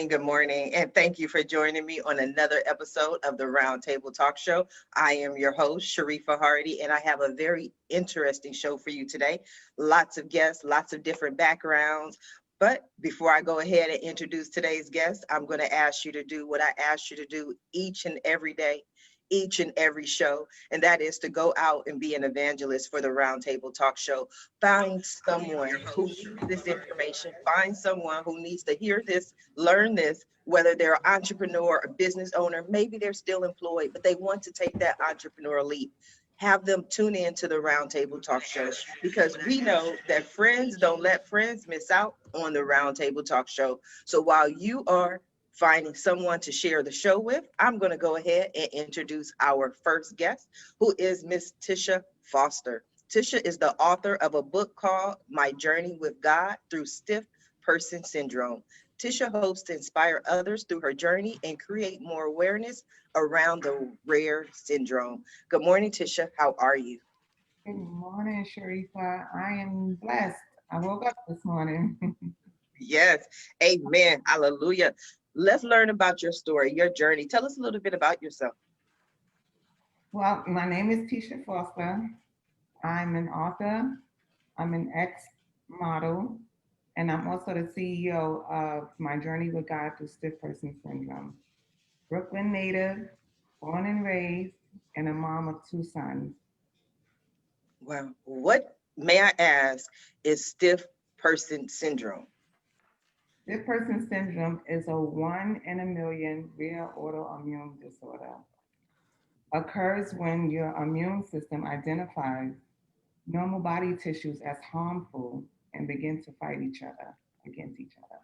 Good morning, and thank you for joining me on another episode of the Roundtable Talk Show. I am your host, Sharifa Hardy, and I have a very interesting show for you today. Lots of guests, lots of different backgrounds. But before I go ahead and introduce today's guest, I'm going to ask you to do what I ask you to do each and every day, each and every show, and that is to go out and be an evangelist for the Roundtable Talk Show. Find someone who needs this information, find someone who needs to hear this, learn this, whether they're an entrepreneur, a business owner, maybe they're still employed, but they want to take that entrepreneurial leap. Have them tune in to the Roundtable Talk Show because we know that friends don't let friends miss out on the Roundtable Talk Show. So while you are finding someone to share the show with, I'm going to go ahead and introduce our first guest, who is Miss Tisha Foster. Tisha is the author of a book called My Journey with God Through Stiff Person Syndrome. Tisha hopes to inspire others through her journey and create more awareness around the rare syndrome. Good morning, Tisha. How are you? Good morning, Sharifa. I am blessed. I woke up this morning. Yes. Amen. Hallelujah. Let's learn about your story, your journey. Tell us a little bit about yourself. Well, my name is Tisha Foster. I'm an author, I'm an ex-model, and I'm also the CEO of My Journey with God Through Stiff Person Syndrome. Brooklyn native, born and raised, and a mom of two sons. Well, what, may I ask, is stiff person syndrome? Stiff Person Syndrome is a 1 in a million rare autoimmune disorder. Occurs when your immune system identifies normal body tissues as harmful and begin to fight each other against each other.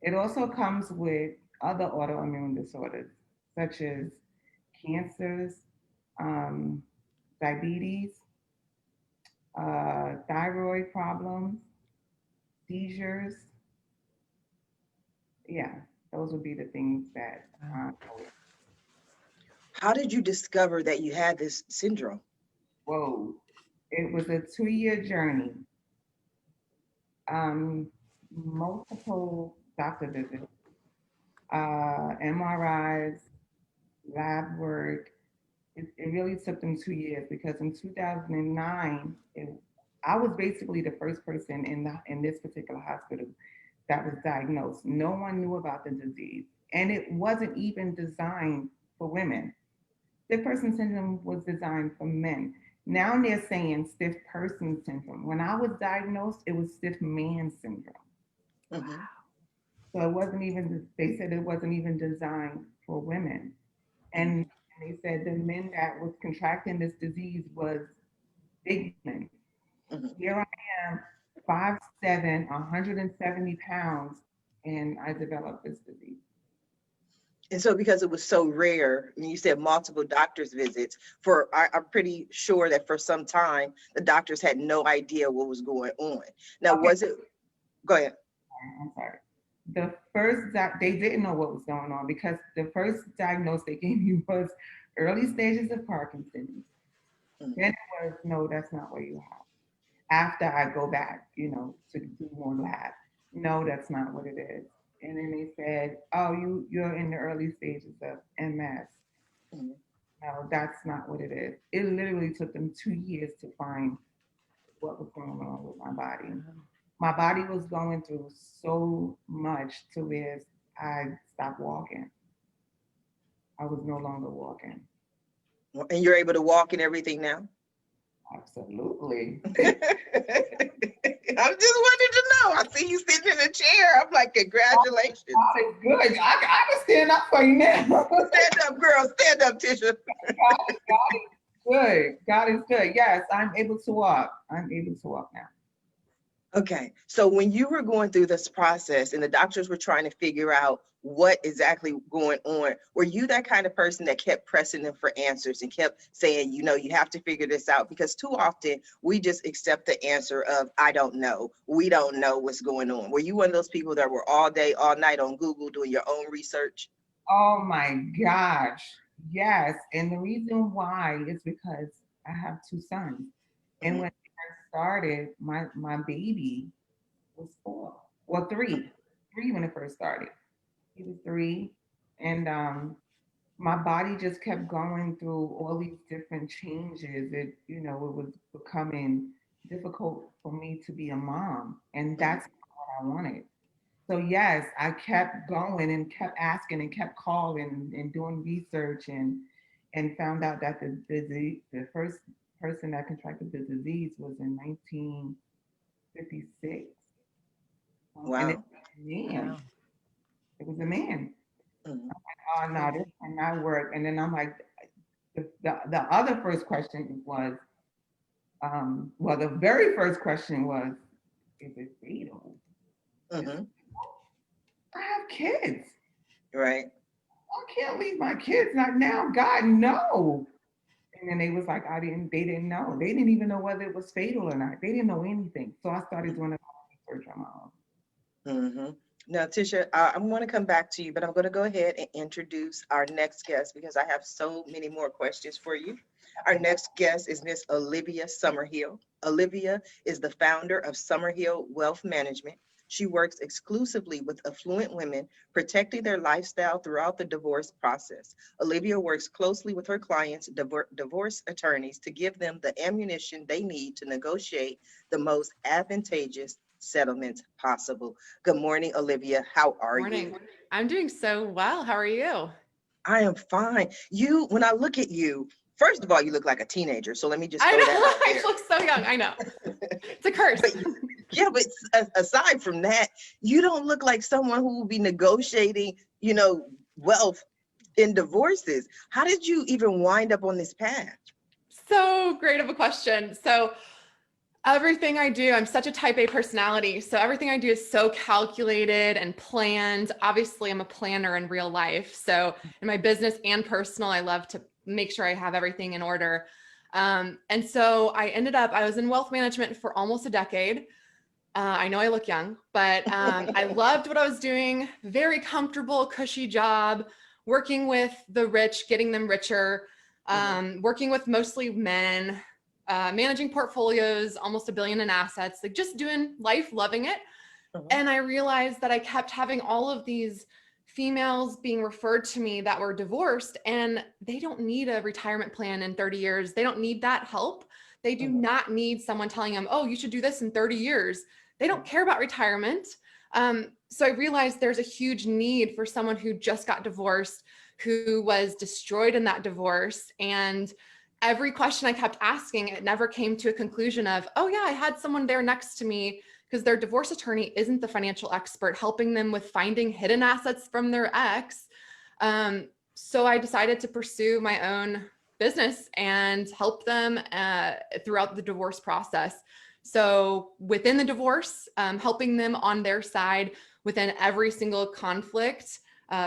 It also comes with other autoimmune disorders such as cancers, um, diabetes, thyroid problems, seizures. Yeah, those would be the things that. How did you discover that you had this syndrome? Whoa, it was a 2 year journey. Um, Multiple doctor visits, MRIs, lab work. It really took them 2 years because in 2009, I was basically the first person in this particular hospital that was diagnosed. No one knew about the disease, and it wasn't even designed for women. Stiff person syndrome was designed for men. Now they're saying stiff person syndrome. When I was diagnosed, it was stiff man syndrome. Mhm. So it wasn't even, they said it wasn't even designed for women. And they said the men that was contracting this disease was big men. Mhm. Here I am, 5'7", 170 pounds, and I developed this disease. And so, because it was so rare, and you said multiple doctor's visits, I'm pretty sure that for some time the doctors had no idea what was going on. Now, Okay, was it? Go ahead. I'm sorry. The first, they didn't know what was going on because the first diagnosis they gave me was early stages of Parkinson's. Mhm. Then it was, no, that's not what you have. After I go back, to do more lab. No, that's not what it is. And then they said, oh, you're in the early stages of MS. Mhm. No, that's not what it is. It literally took them 2 years to find what was going on with my body. My body was going through so much to where I stopped walking. I was no longer walking. And you're able to walk and everything now? Absolutely. I just wanted to know. I see you sitting in a chair. I'm like, congratulations. God is good. I can stand up for you now. Stand up, girl. Stand up, Tisha. God is good. God is good. Yes, I'm able to walk. I'm able to walk now. Okay. So when you were going through this process and the doctors were trying to figure out what exactly going on, were you that kind of person that kept pressing them for answers and kept saying, you have to figure this out? Because too often we just accept the answer of, I don't know. We don't know what's going on. Were you one of those people that were all day, all night on Google doing your own research? Oh my gosh. Yes. And the reason why is because I have two sons. And Mhm. when I started, my baby was 4. Well, 3. 3 when it first started. He was 3. And my body just kept going through all these different changes. It was becoming difficult for me to be a mom. And Mhm. that's what I wanted. So yes, I kept going and kept asking and kept calling and doing research and found out that the first person that contracted the disease was in 1956. And it Wow. was a man. Wow. It was a man. Mhm. Oh no, this cannot work. And then I'm like, the other first question was, well, the very first question was, is it fatal? Mhm. I have kids. Right. I can't leave my kids. Not now, God, no. And then they was like, they didn't know. They didn't even know whether it was fatal or not. They didn't know anything. So I started doing a lot of research on my own. Mm-hmm. Now, Tisha, I'm going to come back to you, but I'm going to go ahead and introduce our next guest because I have so many more questions for you. Our next guest is Miss Olivia Summerhill. Olivia is the founder of Summerhill Wealth Management. She works exclusively with affluent women, protecting their lifestyle throughout the divorce process. Olivia works closely with her clients, divorce attorneys, to give them the ammunition they need to negotiate the most advantageous settlements possible. Good morning, Olivia. How are Morning. you? I'm doing so well. How are you? I am fine. When I look at you, first of all, you look like a teenager. So let me just I throw know. that out I there. look so young. I know. It's a curse. But yeah, but aside from that, you don't look like someone who will be negotiating, wealth in divorces. How did you even wind up on this path? So great of a question. So everything I do, I'm such a type A personality. So everything I do is so calculated and planned. Obviously, I'm a planner in real life. So in my business and personal, I love to make sure I have everything in order. And so I was in wealth management for almost a decade. I know I look young, but I loved what I was doing. Very comfortable, cushy job, working with the rich, getting them richer, Mhm. working with mostly men, managing portfolios, almost $1 billion in assets, like just doing life, loving it. Mhm. And I realized that I kept having all of these females being referred to me that were divorced, and they don't need a retirement plan in 30 years. They don't need that help. They do Mhm. not need someone telling them, oh, you should do this in 30 years. They don't care about retirement. So I realized there's a huge need for someone who just got divorced, who was destroyed in that divorce. And every question I kept asking, it never came to a conclusion of, oh yeah, I had someone there next to me, because their divorce attorney isn't the financial expert helping them with finding hidden assets from their ex. So I decided to pursue my own business and help them throughout the divorce process. So within the divorce, helping them on their side within every single conflict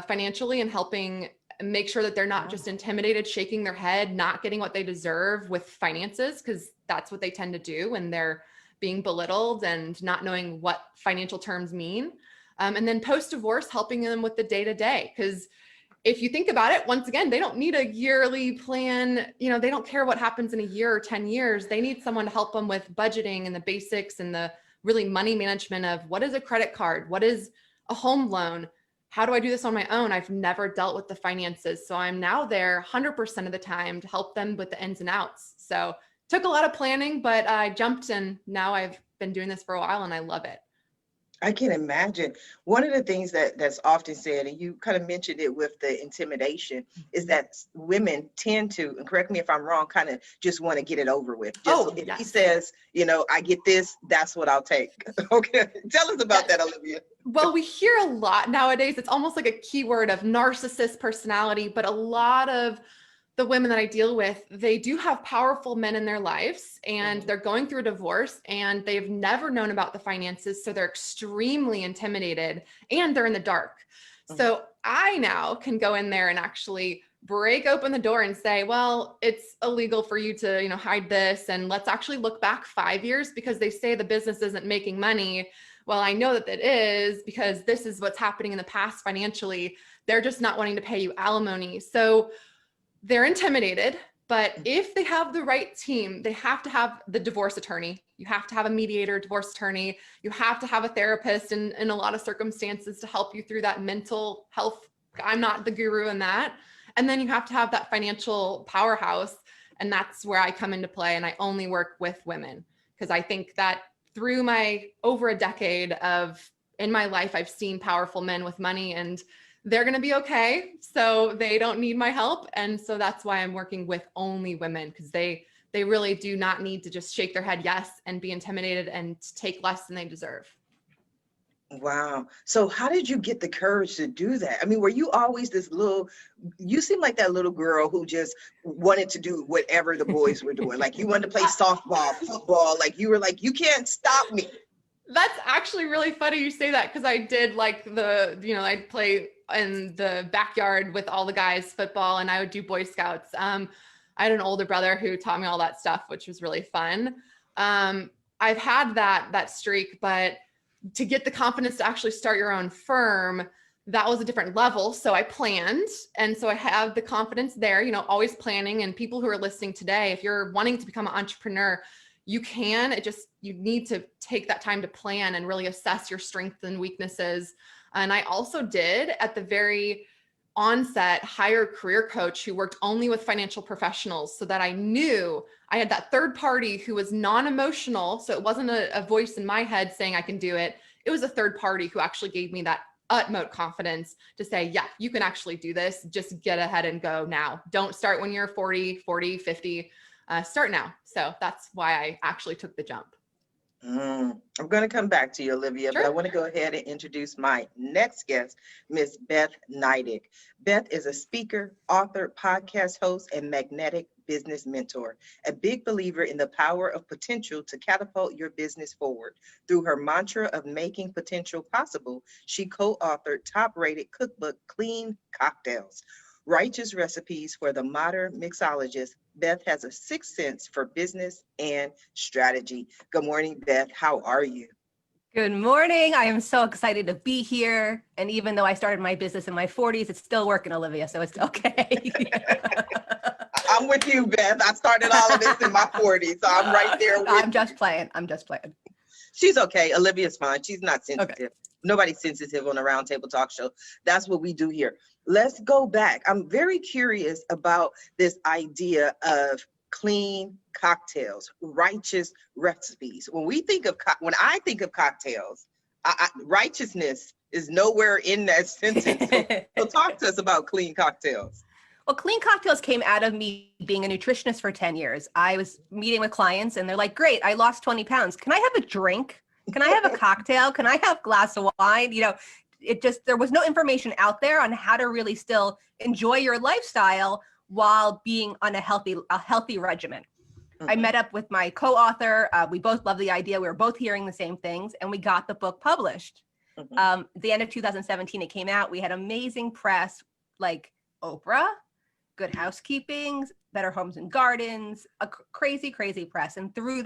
financially, and helping make sure that they're not just intimidated, shaking their head, not getting what they deserve with finances, because that's what they tend to do when they're being belittled and not knowing what financial terms mean. And then post-divorce, helping them with the day-to-day. Because if you think about it, once again, they don't need a yearly plan. They don't care what happens in a year or 10 years. They need someone to help them with budgeting and the basics and the really money management of what is a credit card? What is a home loan? How do I do this on my own? I've never dealt with the finances. So I'm now there 100% of the time to help them with the ins and outs. So took a lot of planning, but I jumped, and now I've been doing this for a while and I love it. I can imagine. One of the things that's often said, and you kind of mentioned it with the intimidation, is that women tend to, and correct me if I'm wrong, kind of just want to get it over with. Just Oh, if he yes. says, I get this, that's what I'll take. Okay. Tell us about Yes. that, Olivia. Well, we hear a lot nowadays. It's almost like a keyword of narcissist personality, but a lot of the women that I deal with, they do have powerful men in their lives, and Mhm. they're going through a divorce and they've never known about the finances. So they're extremely intimidated and they're in the dark. Mhm. So I now can go in there and actually break open the door and say, well, it's illegal for you to, hide this. And let's actually look back 5 years, because they say the business isn't making money. Well, I know that it is, because this is what's happening in the past financially. They're just not wanting to pay you alimony. So they're intimidated, but if they have the right team, they have to have the divorce attorney. You have to have a mediator, divorce attorney. You have to have a therapist in a lot of circumstances to help you through that mental health. I'm not the guru in that. And then you have to have that financial powerhouse. And that's where I come into play. And I only work with women, because I think that through my over a decade in my life, I've seen powerful men with money, and they're going to be okay. So they don't need my help. And so that's why I'm working with only women, because they really do not need to just shake their head yes and be intimidated and take less than they deserve. Wow. So how did you get the courage to do that? I mean, were you always you seem like that little girl who just wanted to do whatever the boys were doing. Like you wanted to play softball, football, like you were like, you can't stop me. That's actually really funny you say that, because I did like I'd play in the backyard with all the guys football, and I would do Boy Scouts. I had an older brother who taught me all that stuff, which was really fun. I've had that streak, but to get the confidence to actually start your own firm, that was a different level. So I planned. And so I have the confidence there, always planning. And people who are listening today, if you're wanting to become an entrepreneur, you can. You need to take that time to plan and really assess your strengths and weaknesses. And I also did, at the very onset, hire a career coach who worked only with financial professionals, so that I knew I had that third party who was non-emotional. So it wasn't a voice in my head saying I can do it. It was a third party who actually gave me that utmost confidence to say, yeah, you can actually do this. Just get ahead and go now. Don't start when you're 40, 50. Start now. So that's why I actually took the jump. I'm going to come back to you, Olivia, Sure. but I want to go ahead and introduce my next guest, Miss Beth Nydick. Beth is a speaker, author, podcast host, and magnetic business mentor, a big believer in the power of potential to catapult your business forward. Through her mantra of making potential possible, she co-authored top-rated cookbook, Clean Cocktails, Righteous Recipes for the Modern Mixologist. Beth has a sixth sense for business and strategy. Good morning, Beth. How are you? Good morning. I am so excited to be here. And even though I started my business in my 40s, it's still working, Olivia, so it's okay. I'm with you, Beth. I started all of this in my 40s, so I'm right there with I'm just playing. She's okay. Olivia's fine. She's not sensitive. Okay. Nobody's sensitive on the Roundtable Talk Show. That's what we do here. Let's go back. I'm very curious about this idea of clean cocktails, righteous recipes. When I think of cocktails, righteousness is nowhere in that sentence. So talk to us about clean cocktails. Well, Clean Cocktails came out of me being a nutritionist for 10 years. I was meeting with clients and they're like, great, I lost 20 pounds. Can I have a drink? Can I have a cocktail? Can I have a glass of wine? There was no information out there on how to really still enjoy your lifestyle while being on a healthy regimen. I met up with my co-author. We both loved the idea. We were both hearing the same things, and we got the book published. The end of 2017, it came out. We had amazing press like Oprah, Good Housekeeping, Better Homes and Gardens, a crazy press. And through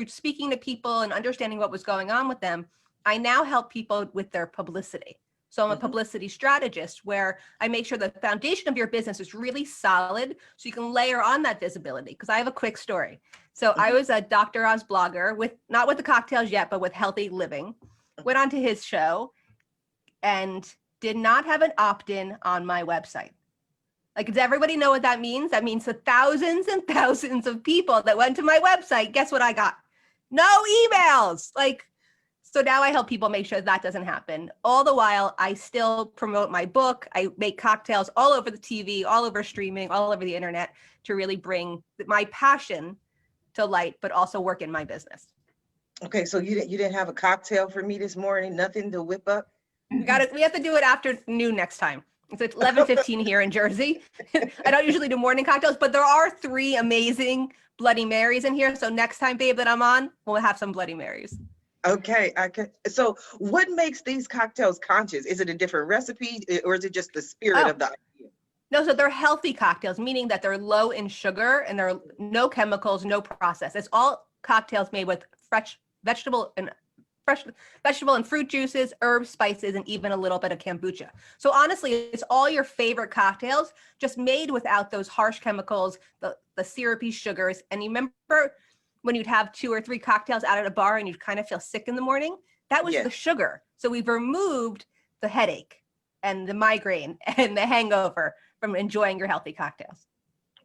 speaking to people and understanding what was going on with them, I now help people with their publicity. So I'm a publicity strategist, where I make sure the foundation of your business is really solid so you can layer on that visibility. Because I have a quick story. So I was a Dr. Oz blogger, not with the cocktails yet, but with healthy living. Went onto his show and did not have an opt-in on my website. Like, does everybody know what that means? That means the thousands and thousands of people that went to my website, guess what I got? No emails. So now I help people make sure that doesn't happen. All the while, I still promote my book. I make cocktails all over the TV, all over streaming, all over the internet, to really bring my passion to light, but also work in my business. Okay, so you didn't have a cocktail for me this morning? Nothing to whip up? We have to do it after noon next time. It's 11:15 here in Jersey. I don't usually do morning cocktails, but there are 3 amazing Bloody Marys in here. So next time, babe, that I'm on, we'll have some Bloody Marys. Okay, so what makes these cocktails conscious? Is it a different recipe or is it just the spirit of the idea? No, so they're healthy cocktails, meaning that they're low in sugar and there are no chemicals, no process. It's all cocktails made with fresh vegetable and fruit juices, herbs, spices, and even a little bit of kombucha. So honestly, it's all your favorite cocktails, just made without those harsh chemicals, the syrupy sugars. And you remember when you'd have 2 or 3 cocktails out at a bar and you'd kind of feel sick in the morning? That was the sugar. So we've removed the headache and the migraine and the hangover from enjoying your healthy cocktails.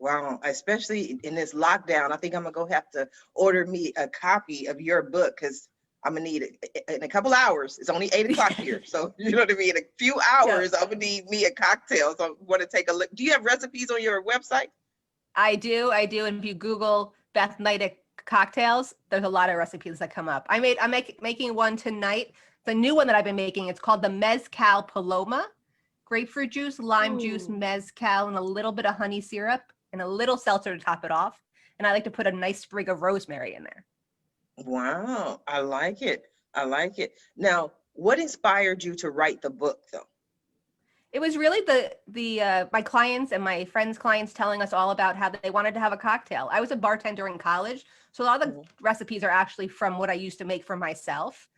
Wow, especially in this lockdown, I think I'm gonna have to order me a copy of your book because I'm gonna need it in a couple hours. It's only 8 o'clock here. So you know what I mean? In a few hours, I'm gonna need me a cocktail. So I want to take a look. Do you have recipes on your website? I do. And if you Google Beth Nydick cocktails, there's a lot of recipes that come up. I'm making one tonight. The new one that I've been making, it's called the Mezcal Paloma. Grapefruit juice, lime juice, mezcal, and a little bit of honey syrup and a little seltzer to top it off. And I like to put a nice sprig of rosemary in there. Wow, I like it. I like it. Now, what inspired you to write the book though? It was really the my clients and my friends' clients telling us all about how they wanted to have a cocktail. I was a bartender in college, so a lot of the recipes are actually from what I used to make for myself.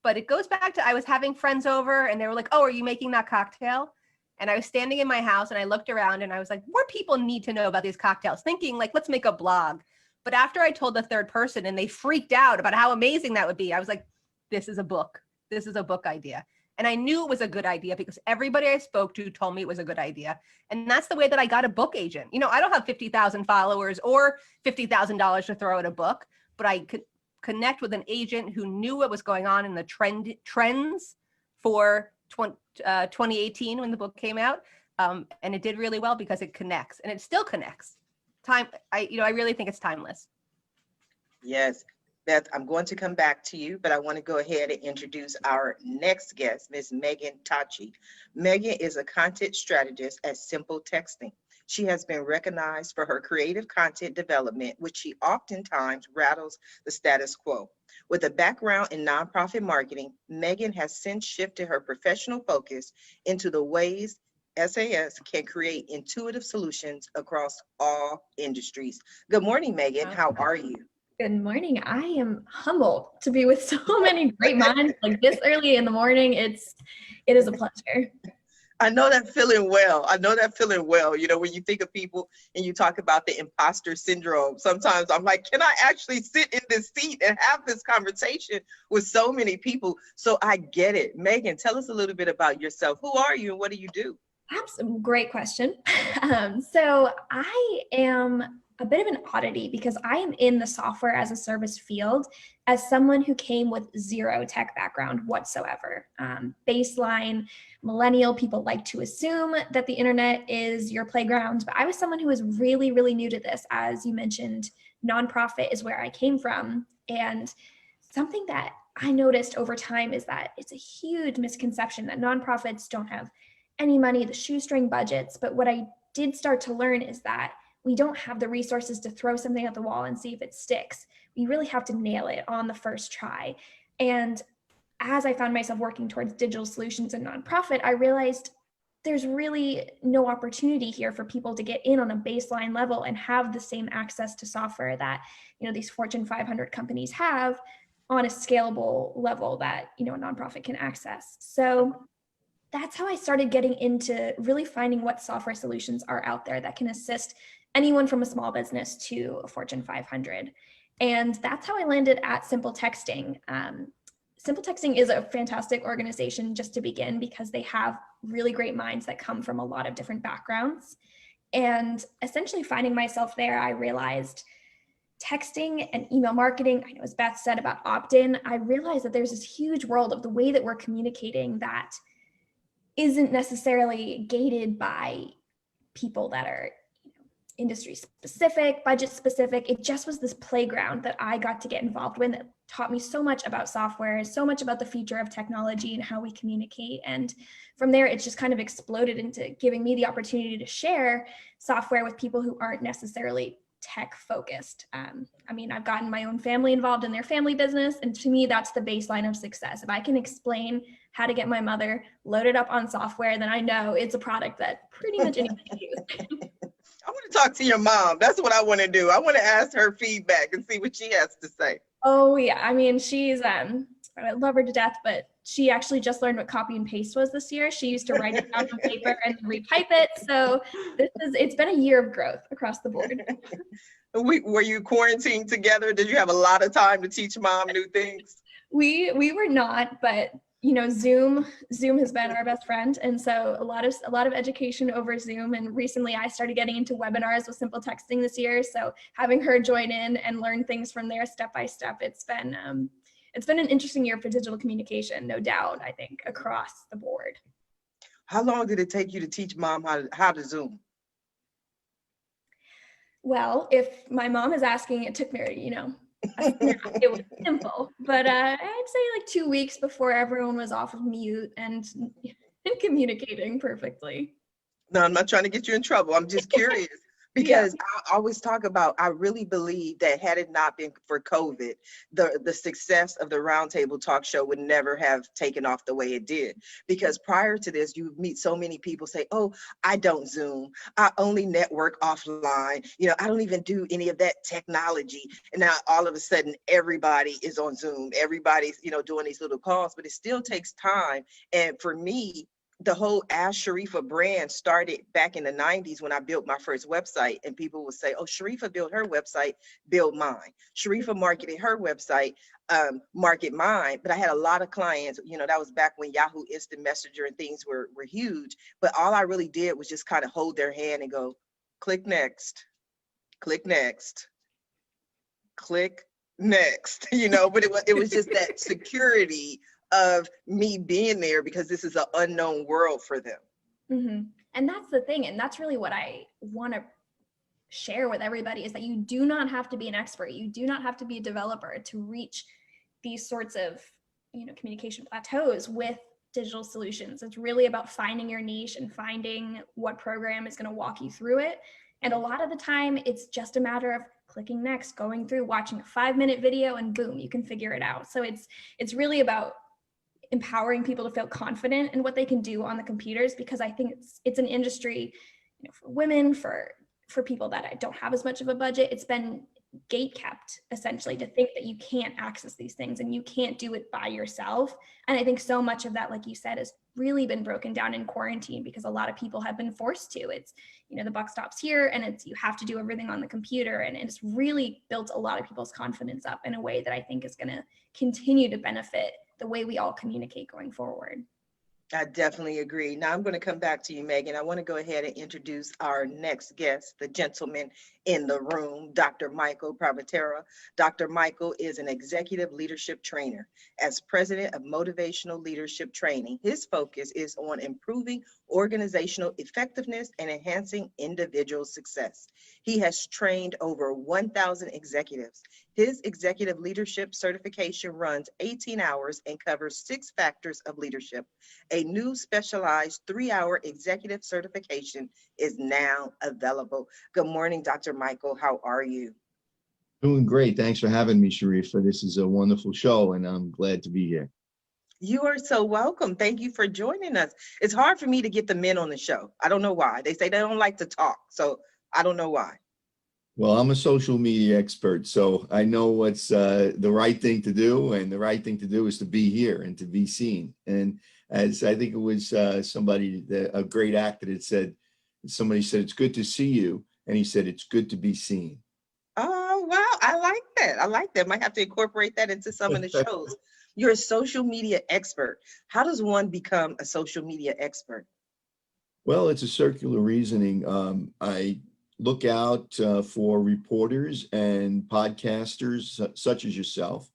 But it goes back to I was having friends over and they were like, "Oh, are you making that cocktail?" And I was standing in my house and I looked around and I was like, more people need to know about these cocktails, thinking like, let's make a blog. But after I told the third person and they freaked out about how amazing that would be, I was like, this is a book. This is a book idea. And I knew it was a good idea because everybody I spoke to told me it was a good idea. And that's the way that I got a book agent. You know, I don't have 50,000 followers or $50,000 to throw at a book, but I could connect with an agent who knew what was going on in the trends for 2018 when the book came out. And it did really well because it connects and it still connects. I really think it's timeless. Yes. Beth, I'm going to come back to you, but I want to go ahead and introduce our next guest, Ms. Megan Tachi. Megan is a content strategist at Simple Texting. She has been recognized for her creative content development, which she oftentimes rattles the status quo. With a background in nonprofit marketing, Megan has since shifted her professional focus into the ways SAS can create intuitive solutions across all industries. Good morning, Megan. How are you? Good morning. I am humbled to be with so many great minds like this early in the morning. It is a pleasure. I know that feeling well. You know, when you think of people and you talk about the imposter syndrome, sometimes I'm like, can I actually sit in this seat and have this conversation with so many people? So I get it. Megan, tell us a little bit about yourself. Who are you and what do you do? Absolutely. Great question. So I am a bit of an oddity because I am in the software as a service field as someone who came with zero tech background whatsoever. Baseline millennial, people like to assume that the internet is your playground, but I was someone who was really, really new to this. As you mentioned, nonprofit is where I came from. And something that I noticed over time is that it's a huge misconception that nonprofits don't have any money, the shoestring budgets. But what I did start to learn is that we don't have the resources to throw something at the wall and see if it sticks. We really have to nail it on the first try. And as I found myself working towards digital solutions and nonprofit, I realized there's really no opportunity here for people to get in on a baseline level and have the same access to software that, you know, these Fortune 500 companies have on a scalable level that, you know, a nonprofit can access. So that's how I started getting into really finding what software solutions are out there that can assist anyone from a small business to a Fortune 500. And that's how I landed at Simple Texting. Simple Texting is a fantastic organization just to begin because they have really great minds that come from a lot of different backgrounds. And essentially finding myself there, I realized texting and email marketing, I know as Beth said about opt-in, I realized that there's this huge world of the way that we're communicating that isn't necessarily gated by people that are industry specific, budget specific. It just was this playground that I got to get involved with that taught me so much about software, so much about the future of technology and how we communicate. And from there, it's just kind of exploded into giving me the opportunity to share software with people who aren't necessarily tech focused. I mean, I've gotten my own family involved in their family business. And to me, that's the baseline of success. If I can explain how to get my mother loaded up on software, then I know it's a product that pretty much anyone can use. I want to talk to your mom. That's what I want to do. I want to ask her feedback and see what she has to say. Oh yeah. I mean, she's, I love her to death, but she actually just learned what copy and paste was this year. She used to write it down on paper and retype it. So it's been a year of growth across the board. Were you quarantined together? Did you have a lot of time to teach mom new things? We were not, but you know, Zoom has been our best friend. And so a lot of education over Zoom. And recently I started getting into webinars with simple texting this year. So having her join in and learn things from there step by step, it's been an interesting year for digital communication, no doubt, I think, across the board. How long did it take you to teach mom how to Zoom? Well, if my mom is asking, it took me, you know, it was simple, but I'd say like 2 weeks before everyone was off of mute and communicating perfectly. No, I'm not trying to get you in trouble. I'm just curious because I always talk about, I really believe that had it not been for COVID, the success of the Roundtable Talk Show would never have taken off the way it did. Because prior to this, you meet so many people say, oh, I don't Zoom. I only network offline. You know, I don't even do any of that technology. And now all of a sudden, everybody is on Zoom. Everybody's, you know, doing these little calls, but it still takes time. And for me, the whole Ask Sharifa brand started back in the 90s when I built my first website, and people would say, oh, Sharifa built her website, build mine. Sharifa marketed her website, market mine. But I had a lot of clients, you know, that was back when Yahoo Instant Messenger and things were huge. But all I really did was just kind of hold their hand and go, click next, click next, click next, you know, but it was just that security of me being there because this is an unknown world for them. Mm-hmm. And that's the thing. And that's really what I want to share with everybody is that you do not have to be an expert. You do not have to be a developer to reach these sorts of, you know, communication plateaus with digital solutions. It's really about finding your niche and finding what program is going to walk you through it. And a lot of the time it's just a matter of clicking next, going through, watching a 5-minute video, and boom, you can figure it out. So it's really about empowering people to feel confident in what they can do on the computers, because I think it's an industry, you know, for women, for people that don't have as much of a budget. It's been gate kept essentially to think that you can't access these things and you can't do it by yourself. And I think so much of that, like you said, has really been broken down in quarantine because a lot of people have been forced to. It's, you know, the buck stops here and it's, you have to do everything on the computer, and it's really built a lot of people's confidence up in a way that I think is going to continue to benefit the way we all communicate going forward. I definitely agree. Now I'm going to come back to you, Megan. I want to go ahead and introduce our next guest, the gentleman in the room, Dr. Michael Privatera. Dr. Michael is an executive leadership trainer. As president of Motivational Leadership Training, his focus is on improving organizational effectiveness and enhancing individual success. He has trained over 1,000 executives. His executive leadership certification runs 18 hours and covers 6 factors of leadership. A new specialized 3-hour executive certification is now available. Good morning, Dr. Michael. How are you? Doing great. Thanks for having me, Sharifa. This is a wonderful show, and I'm glad to be here. You are so welcome. Thank you for joining us. It's hard for me to get the men on the show. I don't know why. They say they don't like to talk, so I don't know why. Well, I'm a social media expert, so I know what's the right thing to do, and the right thing to do is to be here and to be seen. And as I think it was a great actor that said, somebody said, it's good to see you. And he said, it's good to be seen. Oh, wow. I like that. I like that. Might have to incorporate that into some of the shows. You're a social media expert. How does one become a social media expert? Well, it's a circular reasoning. I look out for reporters and podcasters such as yourself.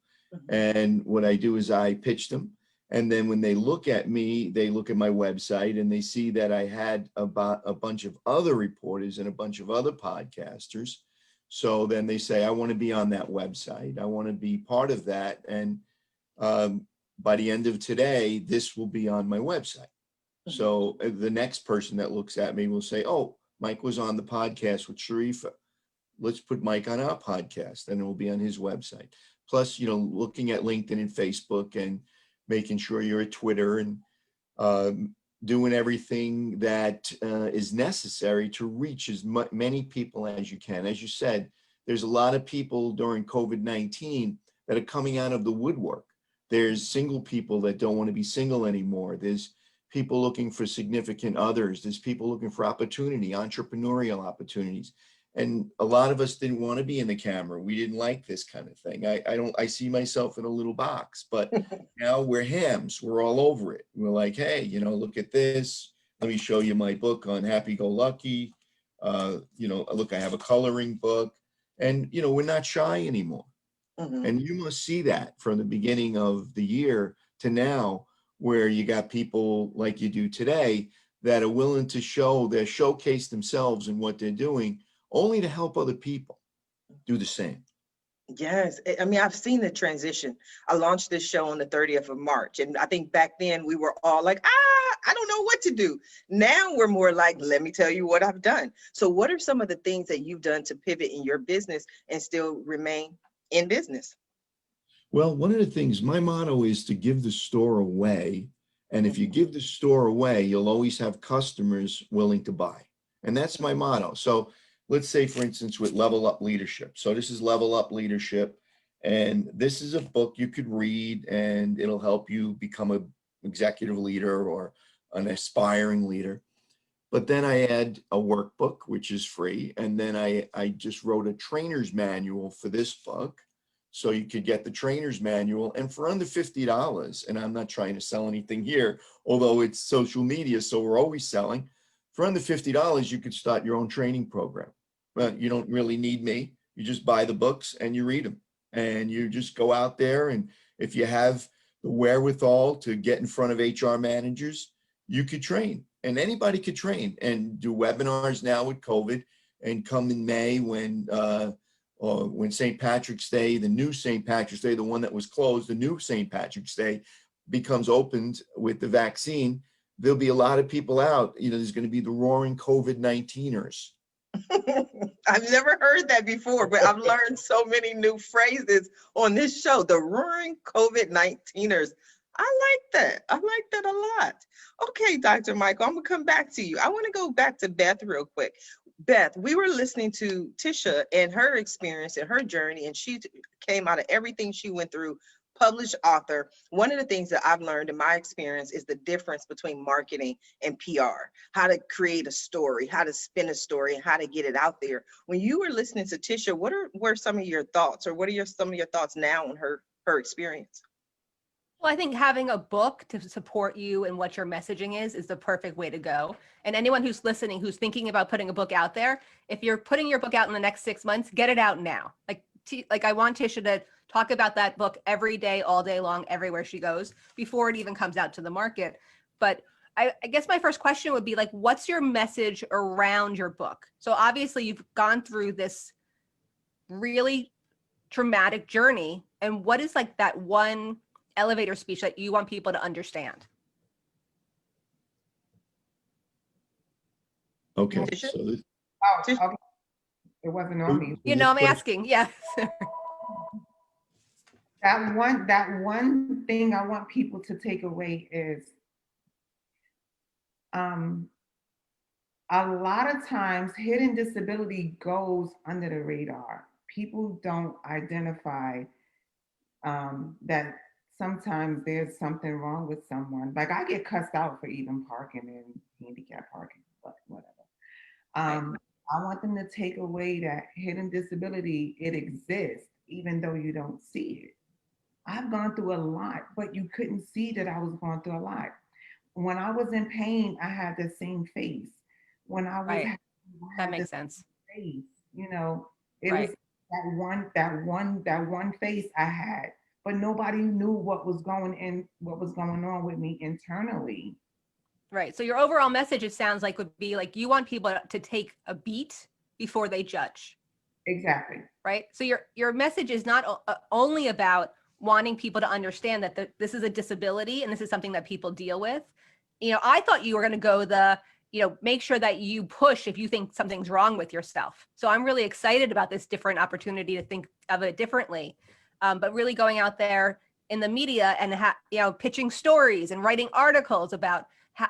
And what I do is I pitch them And then when they look at me, they look at my website and they see that I had about a bunch of other reporters and a bunch of other podcasters. So then they say, I want to be on that website. I want to be part of that. And by the end of today, this will be on my website. So the next person that looks at me will say, oh, Mike was on the podcast with Sharifa. Let's put Mike on our podcast, and it will be on his website. Plus, you know, looking at LinkedIn and Facebook and making sure you're at Twitter and doing everything that is necessary to reach as many people as you can. As you said, there's a lot of people during COVID-19 that are coming out of the woodwork. There's single people that don't want to be single anymore. There's people looking for significant others. There's people looking for opportunity, entrepreneurial opportunities. And a lot of us didn't want to be in the camera. We didn't like this kind of thing. I see myself in a little box, but now we're hams. We're all over it. We're like, hey, you know, look at this. Let me show you my book on happy-go-lucky. You know, look, I have a coloring book. And, you know, we're not shy anymore. And you must see that from the beginning of the year to now, where you got people like you do today that are willing to showcase themselves and what they're doing, only to help other people do the same. Yes. I mean, I've seen the transition. I launched this show on the 30th of March. And I think back then we were all like, I don't know what to do. Now we're more like, let me tell you what I've done. So what are some of the things that you've done to pivot in your business and still remain in business? Well, one of the things, my motto is to give the store away. And if you give the store away, you'll always have customers willing to buy. And that's my motto. So let's say, for instance, with Level Up Leadership. So this is Level Up Leadership. And this is a book you could read and it'll help you become an executive leader or an aspiring leader. But then I add a workbook, which is free. And then I just wrote a trainer's manual for this book. So you could get the trainer's manual, and for under $50, and I'm not trying to sell anything here, although it's social media, so we're always selling. For under $50, you could start your own training program. But you don't really need me. You just buy the books and you read them. And you just go out there, and if you have the wherewithal to get in front of HR managers, you could train. And anybody could train and do webinars now with COVID, and come in May when St. Patrick's Day, the new St. Patrick's Day, the one that was closed, the new St. Patrick's Day becomes opened with the vaccine, there'll be a lot of people out. You know, there's going to be the roaring COVID-19ers. I've never heard that before, but I've learned so many new phrases on this show. The roaring COVID-19ers. I like that. I like that a lot. Okay, Dr. Michael, I'm going to come back to you. I want to go back to Beth real quick. Beth, we were listening to Tisha and her experience and her journey, and she came out of everything she went through, published author. One of the things that I've learned in my experience is the difference between marketing and PR, how to create a story, how to spin a story, and how to get it out there. When you were listening to Tisha, what were some of your thoughts, or what are some of your thoughts now on her experience? Well, I think having a book to support you and what your messaging is the perfect way to go. And anyone who's listening, who's thinking about putting a book out there, if you're putting your book out in the next 6 months, get it out now. Like I want Tisha to talk about that book every day, all day long, everywhere she goes, before it even comes out to the market. But I guess my first question would be like, what's your message around your book? So obviously you've gone through this really traumatic journey. And what is like that one elevator speech that you want people to understand? Okay. Tisha? So this, Oh, okay. It wasn't on me. You know, I'm asking. Yeah. That one thing I want people to take away is a lot of times hidden disability goes under the radar. People don't identify that sometimes there's something wrong with someone. Like I get cussed out for even parking in handicap parking, but whatever. I want them to take away that hidden disability, it exists, even though you don't see it. I've gone through a lot, but you couldn't see that I was going through a lot. When I was in pain, I had the same face. When I was Right. happy, I That had makes the sense. face. You know, it Right. was that one face I had but nobody knew what was going on with me internally. Right. So your overall message, it sounds like, would be like you want people to take a beat before they judge. Exactly. Right. So your message is not only about wanting people to understand that this is a disability and this is something that people deal with. You know, I thought you were going to go make sure that you push if you think something's wrong with yourself. So I'm really excited about this different opportunity to think of it differently, but really going out there in the media and pitching stories and writing articles about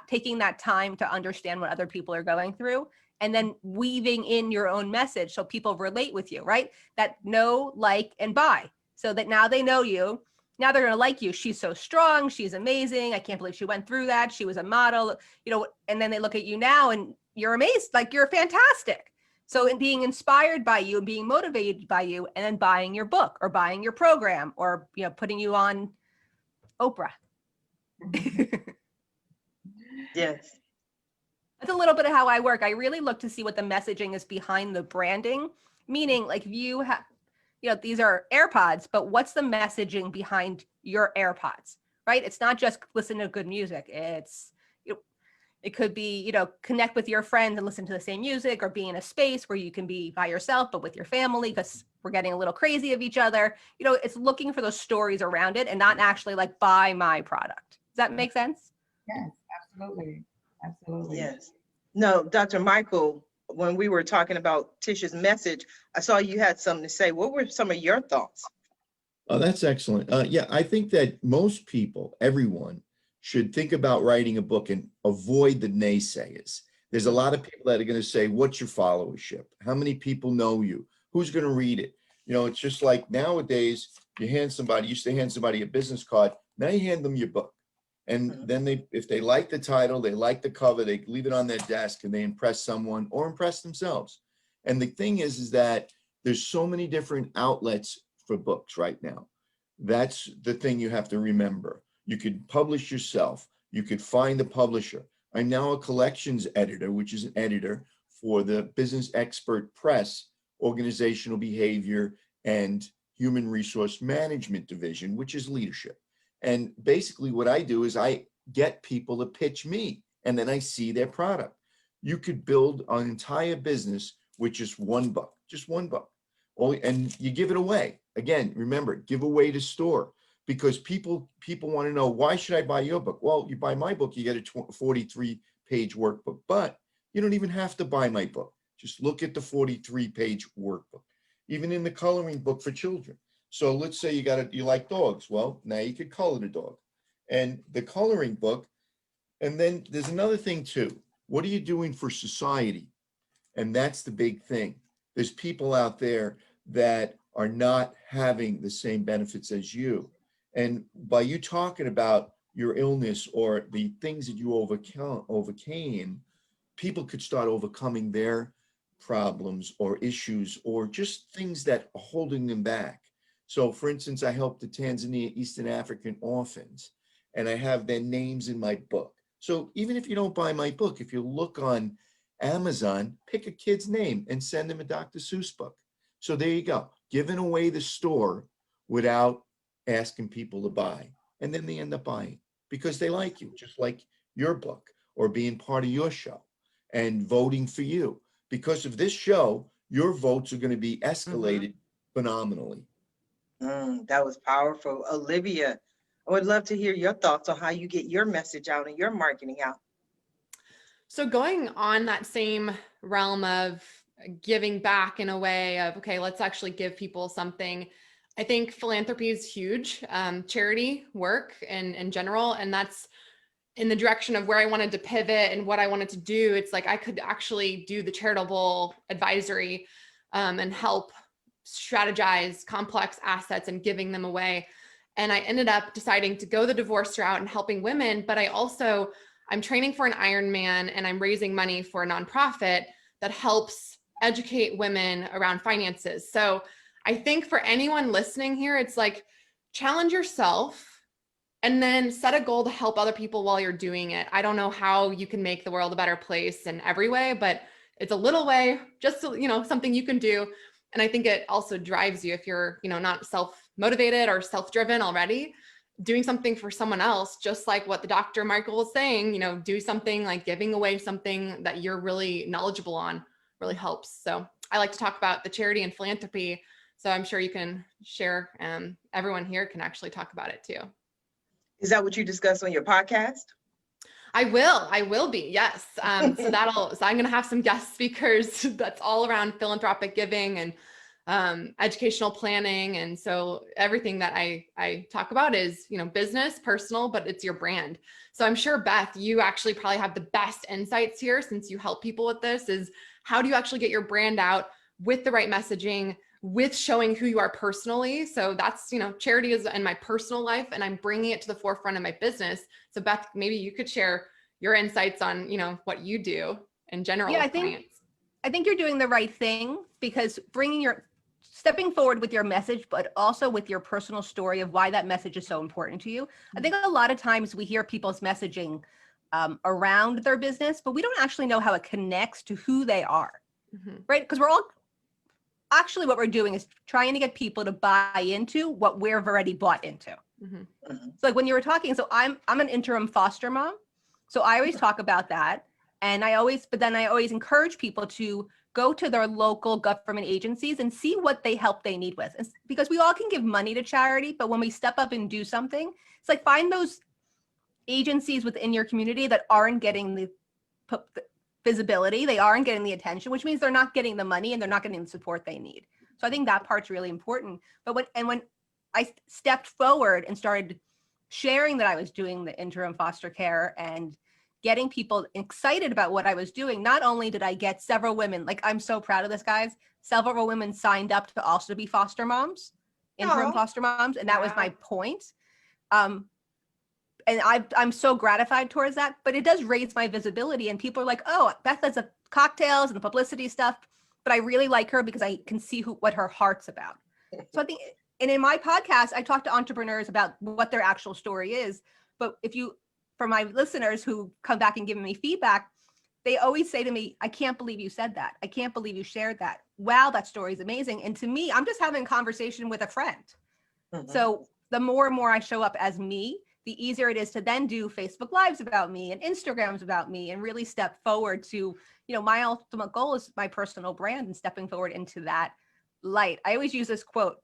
taking that time to understand what other people are going through, and then weaving in your own message so people relate with you, right? That know, like, and buy, so that now they know you. Now they're going to like you. She's so strong. She's amazing. I can't believe she went through that. She was a model, and then they look at you now and you're amazed. Like, you're fantastic. So in being inspired by you and being motivated by you, and then buying your book or buying your program or, putting you on Oprah. Yes. That's a little bit of how I work. I really look to see what the messaging is behind the branding, meaning like if you have, these are AirPods, but what's the messaging behind your AirPods, right? It's not just listen to good music. It could be, connect with your friends and listen to the same music, or be in a space where you can be by yourself, but with your family, because we're getting a little crazy of each other. It's looking for those stories around it and not actually like buy my product. Does that make sense? Yes, absolutely. Absolutely. Yes. No, Dr. Michael, when we were talking about Tisha's message, I saw you had something to say. What were some of your thoughts? Oh, that's excellent. Yeah, I think that most people, everyone, should think about writing a book and avoid the naysayers. There's a lot of people that are going to say, what's your followership? How many people know you? Who's going to read it? It's just like nowadays, you used to hand somebody a business card. Now you hand them your book. And then if they like the title, they like the cover, they leave it on their desk and they impress someone or impress themselves. And the thing is that there's so many different outlets for books right now. That's the thing you have to remember. You could publish yourself. You could find a publisher. I'm now a collections editor, which is an editor for the Business Expert Press, Organizational Behavior, and Human Resource Management Division, which is leadership. And basically what I do is I get people to pitch me, and then I see their product. You could build an entire business with just one book, and you give it away. Again, remember, give away to store, because people want to know, why should I buy your book? Well, you buy my book, you get a 43-page workbook, but you don't even have to buy my book. Just look at the 43-page workbook, even in the coloring book for children. So let's say you like dogs. Well, now you could color the dog, and the coloring book. And then there's another thing too. What are you doing for society? And that's the big thing. There's people out there that are not having the same benefits as you. And by you talking about your illness or the things that you overcame, people could start overcoming their problems or issues or just things that are holding them back. So for instance, I help the Tanzania Eastern African orphans, and I have their names in my book. So even if you don't buy my book, if you look on Amazon, pick a kid's name and send them a Dr. Seuss book. So there you go, giving away the store without asking people to buy. And then they end up buying because they like you, just like your book, or being part of your show and voting for you. Because of this show, your votes are going to be escalated phenomenally. That was powerful. Olivia, I would love to hear your thoughts on how you get your message out and your marketing out. So going on that same realm of giving back in a way of, okay, let's actually give people something. I think philanthropy is huge, charity work in general, and that's in the direction of where I wanted to pivot and what I wanted to do. It's like I could actually do the charitable advisory and help strategize complex assets and giving them away. And I ended up deciding to go the divorce route and helping women, but I'm training for an Ironman, and I'm raising money for a nonprofit that helps educate women around finances. So I think for anyone listening here, it's like, challenge yourself and then set a goal to help other people while you're doing it. I don't know how you can make the world a better place in every way, but it's a little way, just so, something you can do. And I think it also drives you if you're, not self-motivated or self-driven already, doing something for someone else, just like what the Dr. Michael was saying, do something like giving away something that you're really knowledgeable on really helps. So I like to talk about the charity and philanthropy. So I'm sure you can share, everyone here can actually talk about it too. Is that what you discuss on your podcast? I will be, yes. So I'm going to have some guest speakers that's all around philanthropic giving and educational planning. And so everything that I talk about is, business, personal, but it's your brand. So I'm sure, Beth, you actually probably have the best insights here since you help people with this, is how do you actually get your brand out with the right messaging, with showing who you are personally. So that's, charity is in my personal life and I'm bringing it to the forefront of my business. So Beth, maybe you could share your insights on, what you do in general. Yeah, with clients. I think you're doing the right thing, because stepping forward with your message, but also with your personal story of why that message is so important to you. I think a lot of times we hear people's messaging around their business, but we don't actually know how it connects to who they are, right? Because what we're doing is trying to get people to buy into what we've already bought into. So like when you were talking, so I'm an interim foster mom. So I always talk about that. And I always encourage people to go to their local government agencies and see what they need with. Because we all can give money to charity, but when we step up and do something, it's like find those agencies within your community that aren't getting the visibility, they aren't getting the attention, which means they're not getting the money and they're not getting the support they need. So I think that part's really important. But when I stepped forward and started sharing that I was doing the interim foster care and getting people excited about what I was doing, not only did I get several women, like I'm so proud of this, guys, several women signed up to also be foster moms, interim foster moms. And that was my point. And I'm so gratified towards that, but it does raise my visibility and people are like, oh, Beth does the cocktails and the publicity stuff, but I really like her because I can see what her heart's about. So I think, and in my podcast, I talk to entrepreneurs about what their actual story is. But for my listeners who come back and give me feedback, they always say to me, I can't believe you said that. I can't believe you shared that. Wow, that story is amazing. And to me, I'm just having a conversation with a friend. So the more and more I show up as me, the easier it is to then do Facebook Lives about me and Instagrams about me and really step forward to, my ultimate goal is my personal brand and stepping forward into that light. I always use this quote,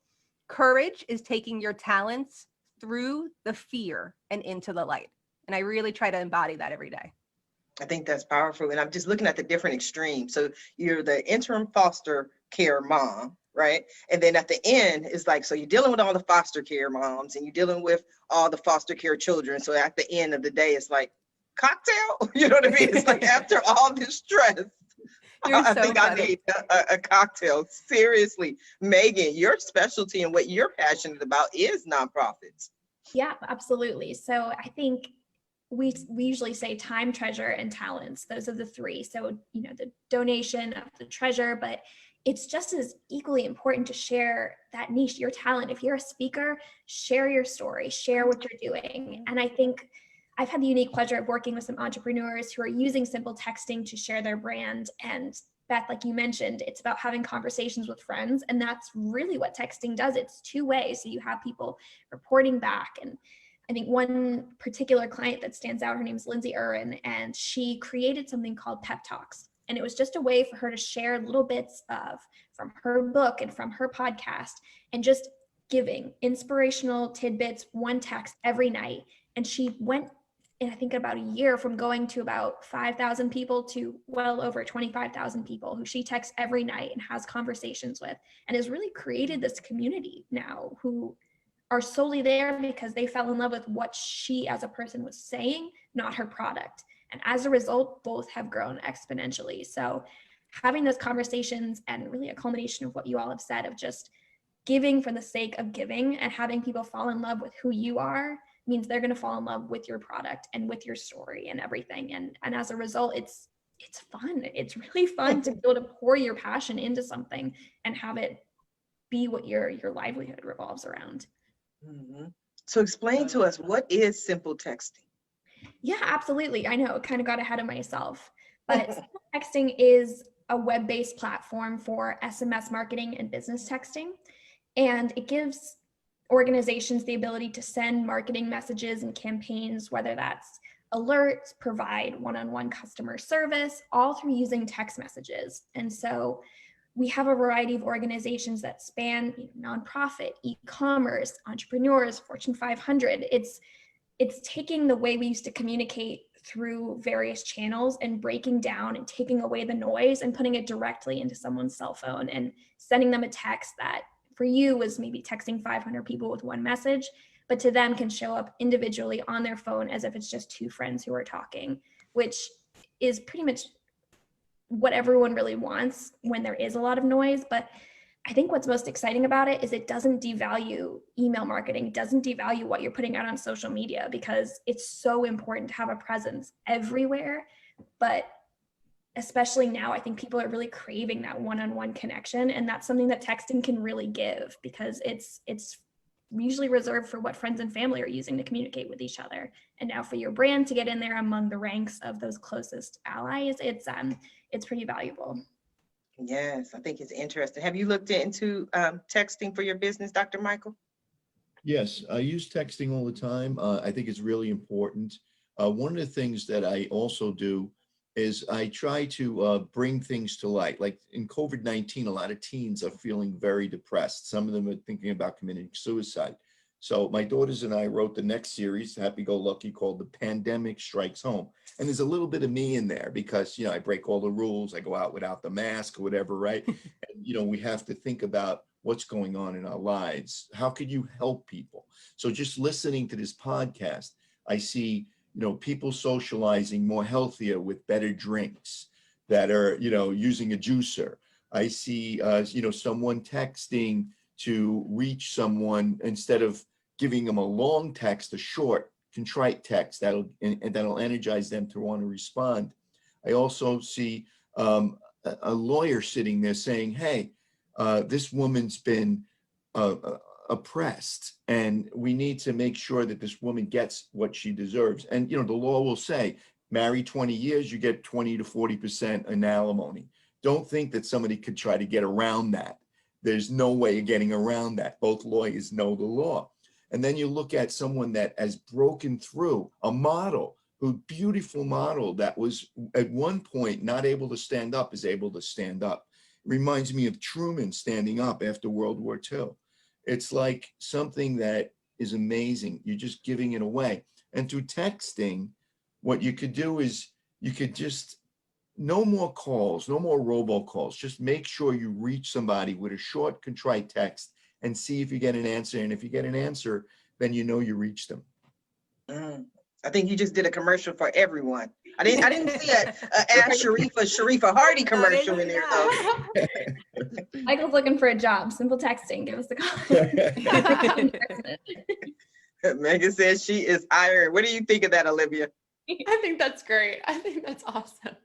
courage is taking your talents through the fear and into the light. And I really try to embody that every day. I think that's powerful. And I'm just looking at the different extremes. So you're the interim foster care mom, right? And then at the end, it's like, so you're dealing with all the foster care moms and you're dealing with all the foster care children. So at the end of the day, it's like cocktail, you know what I mean? It's like after all this stress, I think I need a cocktail. Seriously, Megan, your specialty and what you're passionate about is nonprofits. Yeah, absolutely. So I think we usually say time, treasure, and talents. Those are the three. So, the donation of the treasure, but it's just as equally important to share that niche, your talent. If you're a speaker, share your story, share what you're doing. And I think I've had the unique pleasure of working with some entrepreneurs who are using simple texting to share their brand. And Beth, like you mentioned, it's about having conversations with friends. And that's really what texting does. It's two ways. So you have people reporting back. And I think one particular client that stands out, her name's Lindsay Urin, and she created something called Pep Talks. And it was just a way for her to share little bits from her book and from her podcast and just giving inspirational tidbits, one text every night. And she went in, I think, about a year from going to about 5,000 people to well over 25,000 people who she texts every night and has conversations with, and has really created this community now who are solely there because they fell in love with what she as a person was saying, not her product. And as a result, both have grown exponentially. So having those conversations and really a culmination of what you all have said of just giving for the sake of giving and having people fall in love with who you are means they're going to fall in love with your product and with your story and everything. And as a result, it's fun. It's really fun to be able to pour your passion into something and have it be what your livelihood revolves around. So explain to us, what is simple texting? Yeah, absolutely. I know, it kind of got ahead of myself, but simple texting is a web-based platform for SMS marketing and business texting. And it gives organizations the ability to send marketing messages and campaigns, whether that's alerts, provide one-on-one customer service, all through using text messages. And so we have a variety of organizations that span nonprofit, e-commerce, entrepreneurs, Fortune 500. It's taking the way we used to communicate through various channels and breaking down and taking away the noise and putting it directly into someone's cell phone and sending them a text that for you was maybe texting 500 people with one message, but to them can show up individually on their phone as if it's just two friends who are talking, which is pretty much what everyone really wants when there is a lot of noise. But I think what's most exciting about it is it doesn't devalue email marketing. It doesn't devalue what you're putting out on social media, because it's so important to have a presence everywhere. But especially now, I think people are really craving that one-on-one connection. And that's something that texting can really give, because it's usually reserved for what friends and family are using to communicate with each other. And now for your brand to get in there among the ranks of those closest allies, it's pretty valuable. Yes, I think it's interesting. Have you looked into texting for your business, Dr. Michael? Yes, I use texting all the time. I think it's really important. One of the things that I also do is I try to bring things to light. Like in COVID-19, a lot of teens are feeling very depressed. Some of them are thinking about committing suicide. So my daughters and I wrote the next series, Happy Go Lucky, called The Pandemic Strikes Home. And there's a little bit of me in there because, I break all the rules. I go out without the mask or whatever, right? And, we have to think about what's going on in our lives. How could you help people? So just listening to this podcast, I see, people socializing more healthier with better drinks that are, using a juicer. I see, someone texting to reach someone instead of giving them a long text, a short, contrite text that'll energize them to want to respond. I also see a lawyer sitting there saying, hey, this woman's been oppressed, and we need to make sure that this woman gets what she deserves. And, the law will say, marry 20 years, you get 20 to 40% in alimony. Don't think that somebody could try to get around that. There's no way of getting around that. Both lawyers know the law. And then you look at someone that has broken through, a model, beautiful model that was at one point not able to stand up is able to stand up. It reminds me of Truman standing up after World War II. It's like something that is amazing. You're just giving it away. And through texting, what you could do is you could just, no more calls, no more robocalls. Just make sure you reach somebody with a short, contrite text and see if you get an answer. And if you get an answer, then you know you reached them. I think you just did a commercial for everyone. I didn't see a Ask Sharifa Hardy commercial in there though. Michael's looking for a job. Simple texting. Give us the call. Megan says she is hired. What do you think of that, Olivia? I think that's great. I think that's awesome.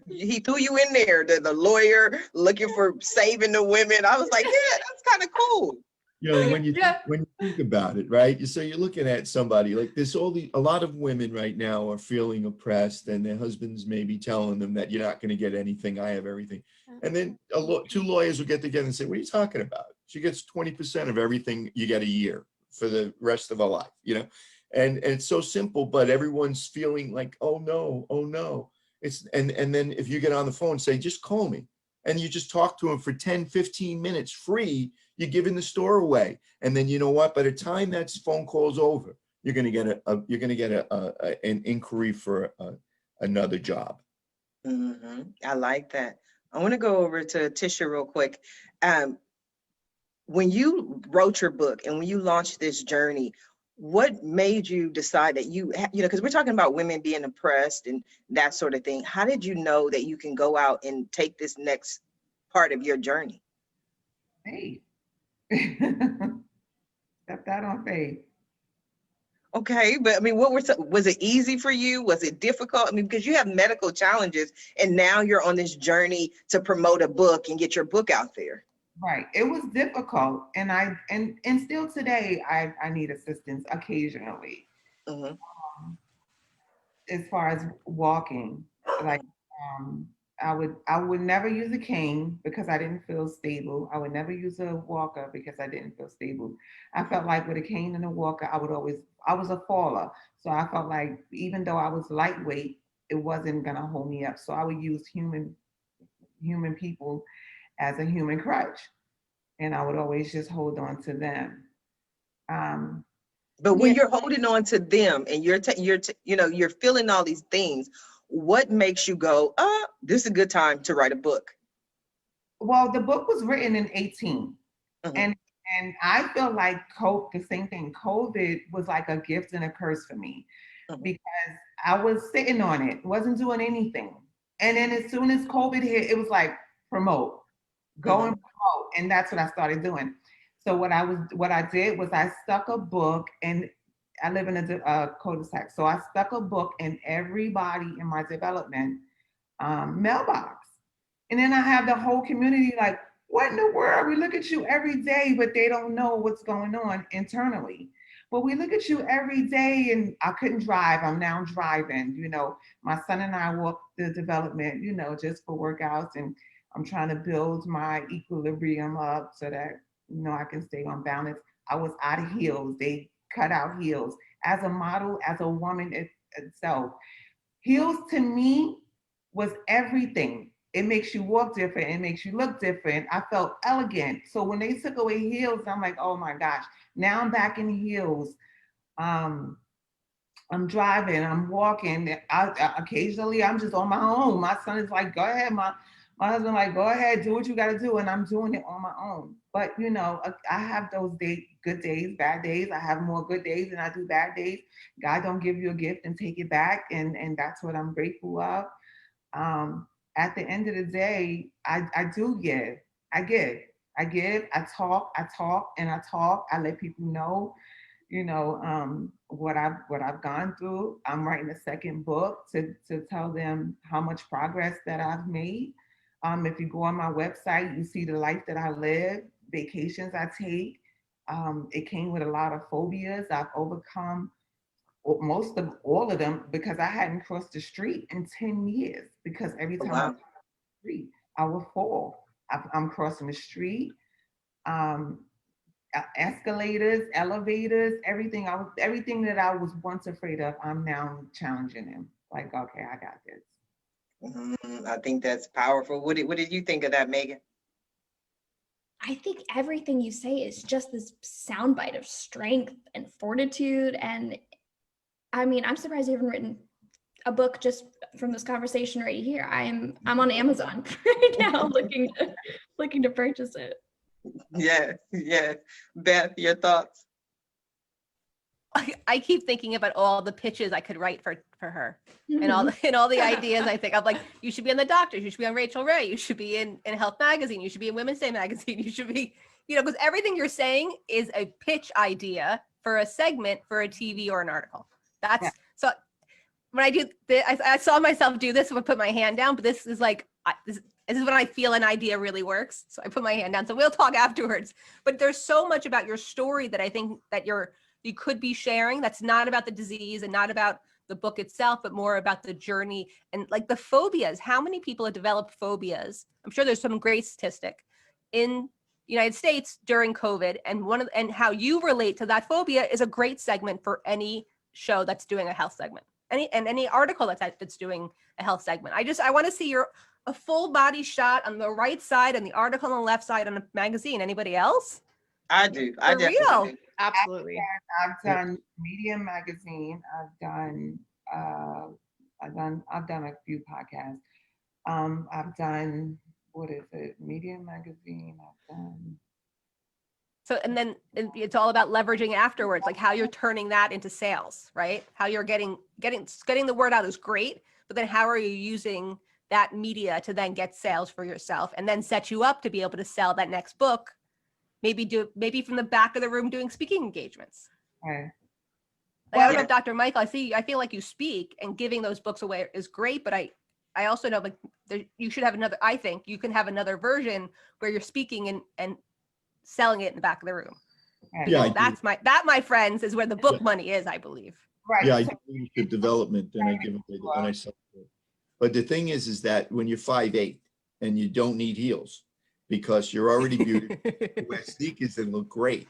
He threw you in there, the lawyer looking for saving the women. I was like, yeah, that's kind of cool. When you think about it, right? So you're looking at somebody like this. A lot of women right now are feeling oppressed, and their husbands may be telling them that you're not going to get anything. I have everything. And then two lawyers will get together and say, what are you talking about? She gets 20% of everything you get a year for the rest of her life, And it's so simple, but everyone's feeling like, oh no. And then if you get on the phone and say, just call me, and you just talk to him for 10, 15 minutes free, you're giving the store away. And then you know what? By the time that phone call's over, you're going to get an inquiry for another job. Mm-hmm. I like that. I want to go over to Tisha real quick. When you wrote your book and when you launched this journey, what made you decide that because we're talking about women being oppressed and that sort of thing. How did you know that you can go out and take this next part of your journey? Faith. Step that on faith. Okay, but I mean, was it easy for you? Was it difficult? I mean, because you have medical challenges and now you're on this journey to promote a book and get your book out there. Right. It was difficult. And and still today, I need assistance occasionally. Mm-hmm. As far as walking, like I would never use a cane because I didn't feel stable. I would never use a walker because I didn't feel stable. I felt like with a cane and a walker, I was a faller. So I felt like even though I was lightweight, it wasn't gonna hold me up. So I would use human people as a human crutch. And I would always just hold on to them. But when Yeah. you're holding on to them and you're feeling all these things, what makes you go, this is a good time to write a book? Well, the book was written in 18. Mhm. And I feel like the same thing. COVID was like a gift and a curse for me Mhm. because I was sitting on it, wasn't doing anything. And then as soon as COVID hit, it was like promote, go and promote. And that's what I started doing. So what I did was I stuck a book, and I live in a cul-de-sac. So I stuck a book in everybody in my development mailbox. And then I have the whole community like, what in the world? We look at you every day, but they don't know what's going on internally. But we look at you every day, and I couldn't drive. I'm now driving. My son and I walk the development, just for workouts. And I'm trying to build my equilibrium up so that, I can stay on balance. I was out of heels. They cut out heels. As a model, as a woman itself, heels to me was everything. It makes you walk different. It makes you look different. I felt elegant. So when they took away heels, I'm like, oh my gosh, now I'm back in heels. I'm driving, I'm walking. Occasionally, I'm just on my own. My son is like, go ahead. My husband like, go ahead, do what you got to do. And I'm doing it on my own. But, I have those good days, bad days. I have more good days than I do bad days. God don't give you a gift and take it back. And that's what I'm grateful of. At the end of the day, I do give. I give. I talk, and I talk. I let people know, what I've gone through. I'm writing a second book to tell them how much progress that I've made. If you go on my website, you see the life that I live, vacations I take. It came with a lot of phobias. I've overcome most of all of them because I hadn't crossed the street in 10 years. Because every time I Wow. cross the street, I would fall. I'm crossing the street. Escalators, elevators, everything that I was once afraid of, I'm now challenging them. Like, okay, I got this. I think that's powerful. What did you think of that, Megan? I think everything you say is just this soundbite of strength and fortitude. And I mean, I'm surprised you haven't written a book just from this conversation right here. I'm on Amazon right now looking to purchase it. Yes. Beth, your thoughts? I keep thinking about all the pitches I could write for her and all the ideas I think of, like, you should be on The Doctors, you should be on Rachel Ray, you should be in Health Magazine, you should be in Women's Day Magazine, you should be, because everything you're saying is a pitch idea for a segment for a TV or an article. So when I do I saw myself do this, I would put my hand down, but this is like, this is when I feel an idea really works. So I put my hand down. So we'll talk afterwards. But there's so much about your story that I think that you could be sharing that's not about the disease and not about the book itself, but more about the journey and like the phobias. How many people have developed phobias? I'm sure there's some great statistic in the United States during COVID, and how you relate to that phobia is a great segment for any show that's doing a health segment. Any article that's doing a health segment. I want to see a full body shot on the right side and the article on the left side on the magazine. Anybody else? I do. I For definitely real? do. Absolutely. I've done Medium Magazine. I've done a few podcasts. I've done, what is it? Medium Magazine. I've done. So, and then it's all about leveraging afterwards, like how you're turning that into sales, right? How you're getting the word out is great, but then how are you using that media to then get sales for yourself and then set you up to be able to sell that next book? Maybe from the back of the room doing speaking engagements. Right. Like, I don't know, Dr. Michael, I feel like you speak and giving those books away is great, but I also know, like, you should have another, I think you can have another version where you're speaking and selling it in the back of the room. Right. Yeah, That, my friends, is where the book money is, I believe. Right. Yeah, I So do leadership development, and I give away and I sell it. But the thing is that when you're 5'8" and you don't need heels because you're already beautiful, you wear sneakers that look great.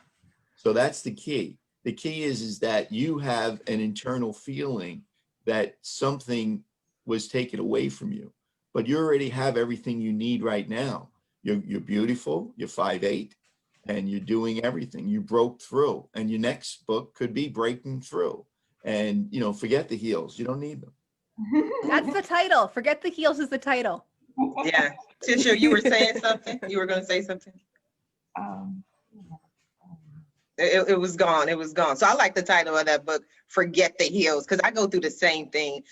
So that's the key. The key is that you have an internal feeling that something was taken away from you, but you already have everything you need right now. You're beautiful, you're 5'8", and you're doing everything. You broke through, and your next book could be Breaking Through. And, you know, forget the heels. You don't need them. That's the title. Forget the heels is the title. Yeah. Tisha, you were saying something? You were going to say something? Um, It was gone. It was gone. So I like the title of that book, Forget the Heels, because I go through the same thing.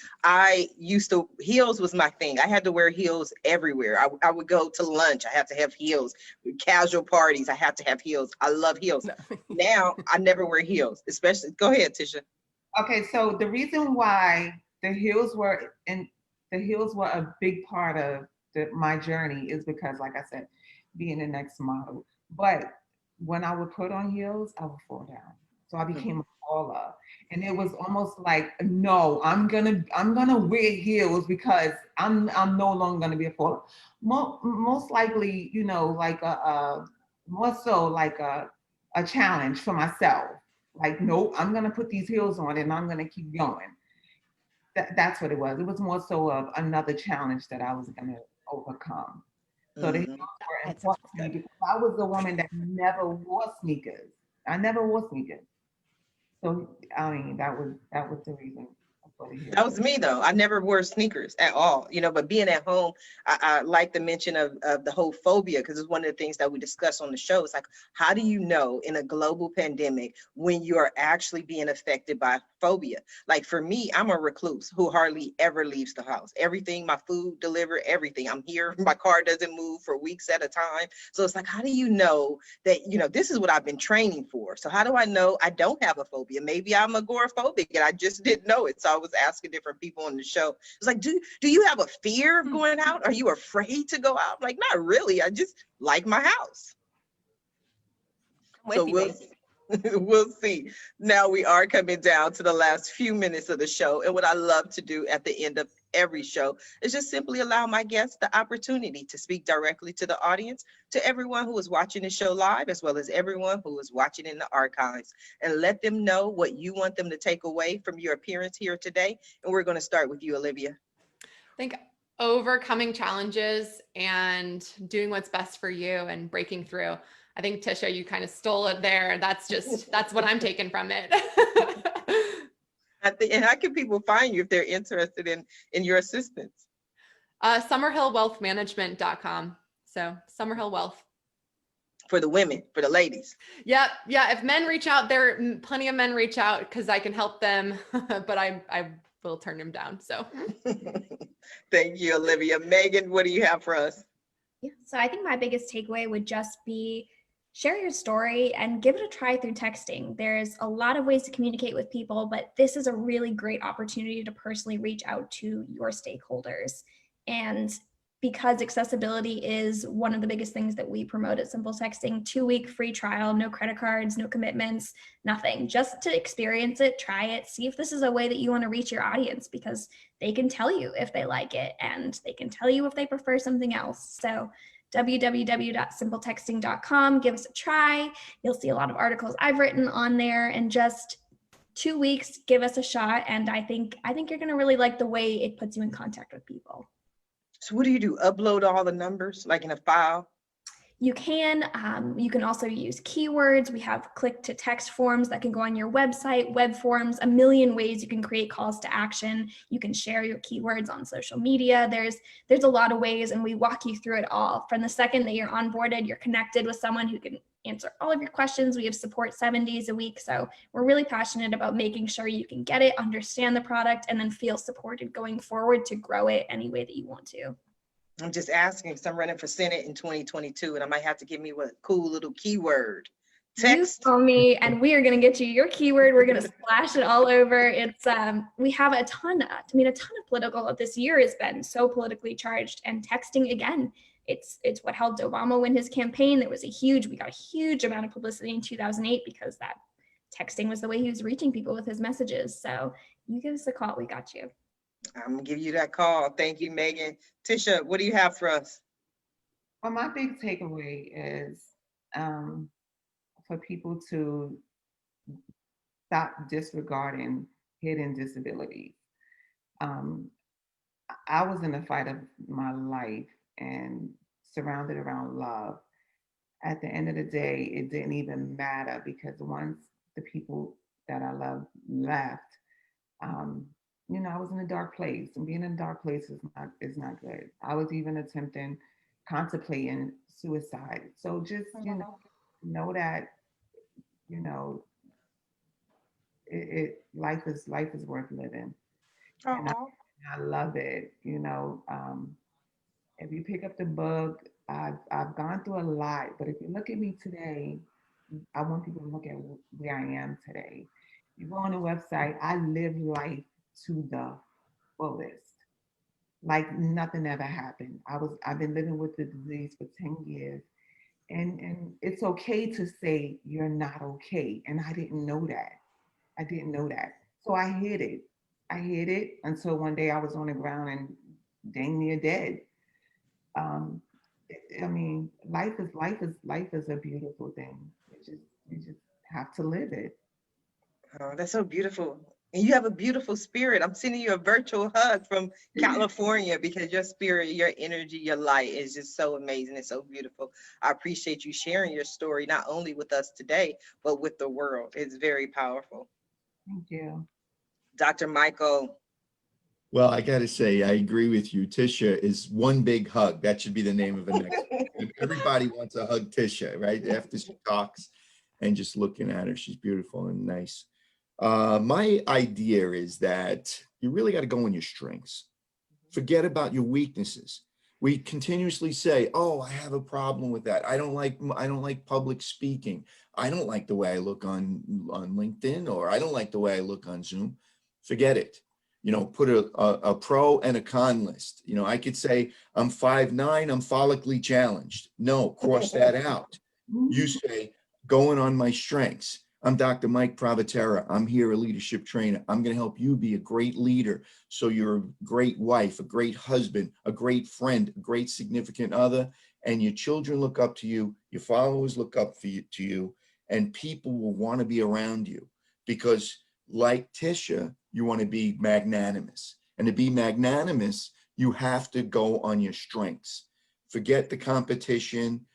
Heels was my thing. I had to wear heels everywhere. I would go to lunch. I had to have heels. Casual parties, I had to have heels. I love heels. No. Now I never wear heels, especially, go ahead, Tisha. Okay, so the reason why the heels were a big part of my journey is because, like I said, being the next model. But when I would put on heels, I would fall down. So I became a faller, and it was almost like, no, I'm gonna wear heels because I'm no longer gonna be a faller. Most likely, you know, like more so like a challenge for myself. Like, nope, I'm gonna put these heels on and I'm gonna keep going. That's what it was. It was more so of another challenge that I was gonna overcome. So the heels were That's important to me because I was the woman that never wore sneakers. I never wore sneakers. So I mean, that was the reason for the heels. That was me though. I never wore sneakers at all, you know, but being at home, I like the mention of the whole phobia, because it's one of the things that we discuss on the show. It's like, how do you know in a global pandemic when you are actually being affected by phobia? Like for me, I'm a recluse who hardly ever leaves the house. Everything, my food delivered, everything. I'm here, my car doesn't move for weeks at a time. So it's like, how do you know that, you know, this is what I've been training for? So how do I know I don't have a phobia? Maybe I'm agoraphobic and I just didn't know it. So I was asking different people on the show. It's like, do you have a fear of going out? Are you afraid to go out? I'm like, not really. I just like my house. I'm So with you, babe. we'll see. Now we are coming down to the last few minutes of the show. And what I love to do at the end of every show is just simply allow my guests the opportunity to speak directly to the audience, to everyone who is watching the show live, as well as everyone who is watching in the archives, and let them know what you want them to take away from your appearance here today. And we're going to start with you, Olivia. I think overcoming challenges and doing what's best for you and breaking through. I think Tisha, you kind of stole it there. That's what I'm taking from it. And how can people find you if they're interested in your assistance? Summerhillwealthmanagement.com. So Summerhill Wealth. For the women, for the ladies. Yep. Yeah. If men reach out, plenty of men reach out because I can help them, but I will turn them down. So Thank you, Olivia. Megan, what do you have for us? Yeah, so I think my biggest takeaway would just be share your story and give it a try through texting. There's a lot of ways to communicate with people, but this is a really great opportunity to personally reach out to your stakeholders. And because accessibility is one of the biggest things that we promote at Simple Texting, 2-week free trial, no credit cards, no commitments, nothing, just to experience it, try it, see if this is a way that you want to reach your audience, because they can tell you if they like it and they can tell you if they prefer something else. So www.simpletexting.com, give us a try. You'll see a lot of articles I've written on there, and just 2 weeks, give us a shot. And I think you're going to really like the way it puts you in contact with people. So what do you do? Upload all the numbers like in a file? You can also use keywords. We have click to text forms that can go on your website, web forms, a million ways you can create calls to action. You can share your keywords on social media. There's a lot of ways, and we walk you through it all. From the second that you're onboarded, you're connected with someone who can answer all of your questions. We have support 7 days a week. So we're really passionate about making sure you can get it, understand the product, and then feel supported going forward to grow it any way that you want to. I'm just asking because I'm running for Senate in 2022 and I might have to give me a cool little keyword. Text. You call me and we are going to get you your keyword. We're going to splash it all over. It's we have a ton of political. This year has been so politically charged, and texting again. It's what helped Obama win his campaign. We got a huge amount of publicity in 2008 because that texting was the way he was reaching people with his messages. So you give us a call, we got you. I'm gonna give you that call. Thank you, Megan. Tisha, what do you have for us? Well, my big takeaway is um, for people to stop disregarding hidden disabilities. Um, I was in the fight of my life and surrounded around love. At the end of the day, it didn't even matter because once the people that I loved left, um, I was in a dark place, and being in a dark place is not good. I was even contemplating suicide. So just know that you know life is worth living, and Oh, I love it. If you pick up the book, I've gone through a lot, but if you look at me today, I want people to look at where I am today. You go on the website, I live life to the fullest. Like nothing ever happened. I've been living with the disease for 10 years. And it's okay to say you're not okay. And I didn't know that. I didn't know that. So I hid it. I hid it until one day I was on the ground and dang near dead. Um, I mean, life is a beautiful thing. You just have to live it. oh, that's so beautiful. And you have a beautiful spirit. I'm sending you a virtual hug from California because your spirit, your energy, your light is just so amazing and so beautiful. I appreciate you sharing your story, not only with us today, but with the world. It's very powerful. Thank you. Dr. Michael. Well, I got to say, I agree with you. Tisha is one big hug. That should be the name of the next. Everybody wants a hug Tisha, right? After she talks and just looking at her, she's beautiful and nice. My idea is that you really got to go on your strengths. Forget about your weaknesses. We continuously say, "Oh, I have a problem with that. I don't like public speaking. I don't like the way I look on LinkedIn, or I don't like the way I look on Zoom." Forget it. Put a pro and a con list. I could say I'm 5'9", I'm follically challenged. No, cross that out. You say, going on my strengths. I'm Dr. Mike Pravatera. I'm here, a leadership trainer. I'm going to help you be a great leader. So you're a great wife, a great husband, a great friend, a great significant other, and your children look up to you. Your followers look up to you, and people will want to be around you because, like Tisha, you want to be magnanimous. And to be magnanimous, you have to go on your strengths. Forget the competition.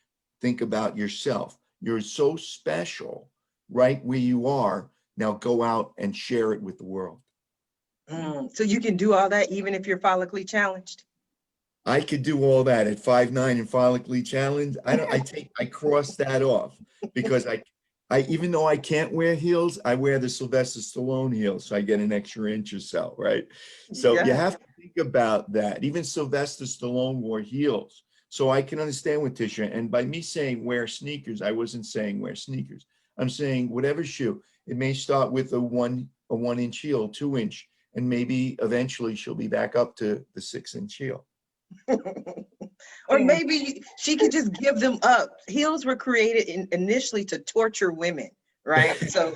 Think about yourself. You're so special right where you are. Now go out and share it with the world. So you can do all that even if you're follically challenged? I could do all that at 5'9" and follically challenged. I cross that off because I even though I can't wear heels, I wear the Sylvester Stallone heels, so I get an extra inch or so, right? So you Yeah. have to think about that. Even Sylvester Stallone wore heels. So I can understand with Tisha. And by me saying wear sneakers, I wasn't saying wear sneakers. I'm saying whatever shoe. It may start with a 1-inch heel, 2-inch, and maybe eventually she'll be back up to the 6-inch heel. Or maybe she could just give them up. Heels were created initially to torture women, right? So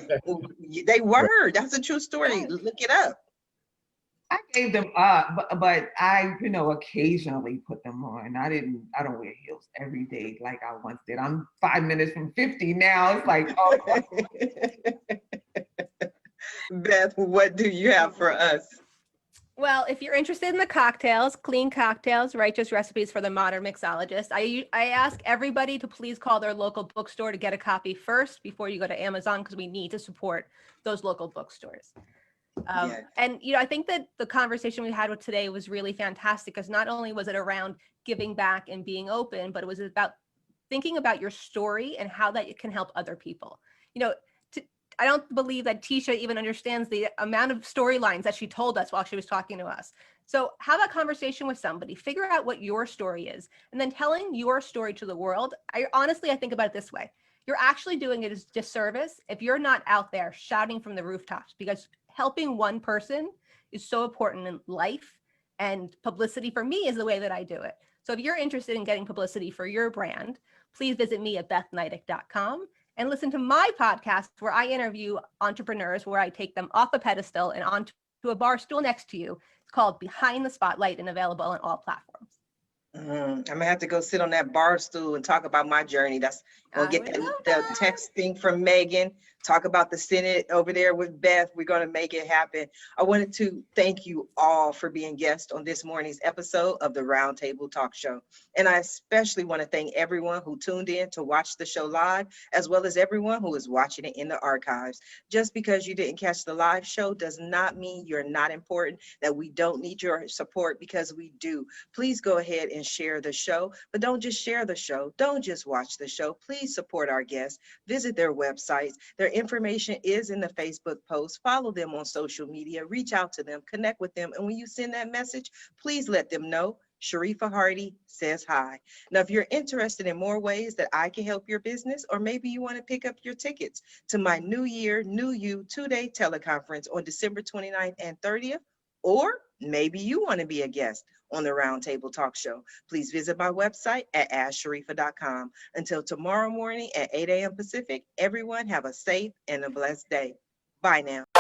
they were. That's a true story. Look it up. I gave them up, but I, occasionally put them on. I don't wear heels every day like I once did. I'm 5 minutes from 50 now. It's like, oh. Beth, what do you have for us? Well, if you're interested in the cocktails, clean cocktails, righteous recipes for the modern mixologist, I ask everybody to please call their local bookstore to get a copy first before you go to Amazon, because we need to support those local bookstores. Yes. And, I think that the conversation we had with today was really fantastic, because not only was it around giving back and being open, but it was about thinking about your story and how that can help other people. I don't believe that Tisha even understands the amount of storylines that she told us while she was talking to us. So have a conversation with somebody, figure out what your story is, and then telling your story to the world. I think about it this way. You're actually doing it as disservice if you're not out there shouting from the rooftops, because helping one person is so important in life, and publicity for me is the way that I do it. So if you're interested in getting publicity for your brand, please visit me at bethnydick.com. and listen to my podcast where I interview entrepreneurs, where I take them off a pedestal and onto a bar stool next to you. It's called Behind the Spotlight and available on all platforms. I'm gonna have to go sit on that bar stool and talk about my journey. That's gonna I get would love the that. texting from Megan. Talk about the Senate over there with Beth. We're gonna make it happen. I wanted to thank you all for being guests on this morning's episode of the Roundtable Talk Show, and I especially want to thank everyone who tuned in to watch the show live, as well as everyone who is watching it in the archives. Just because you didn't catch the live show does not mean you're not important. That we don't need your support, because we do. Please go ahead and share the show, but don't just share the show. Don't just watch the show. Please support our guests. Visit their websites. Their information is in the Facebook post. Follow them on social media. Reach out to them. Connect with them. And when you send that message, please let them know Sharifa Hardy says hi. Now, if you're interested in more ways that I can help your business, or maybe you want to pick up your tickets to my New Year, New You 2-day teleconference on December 29th and 30th, or maybe you want to be a guest on the Roundtable Talk Show, please visit my website at asksharifa.com. Until tomorrow morning at 8 a.m. Pacific, everyone have a safe and a blessed day. Bye now.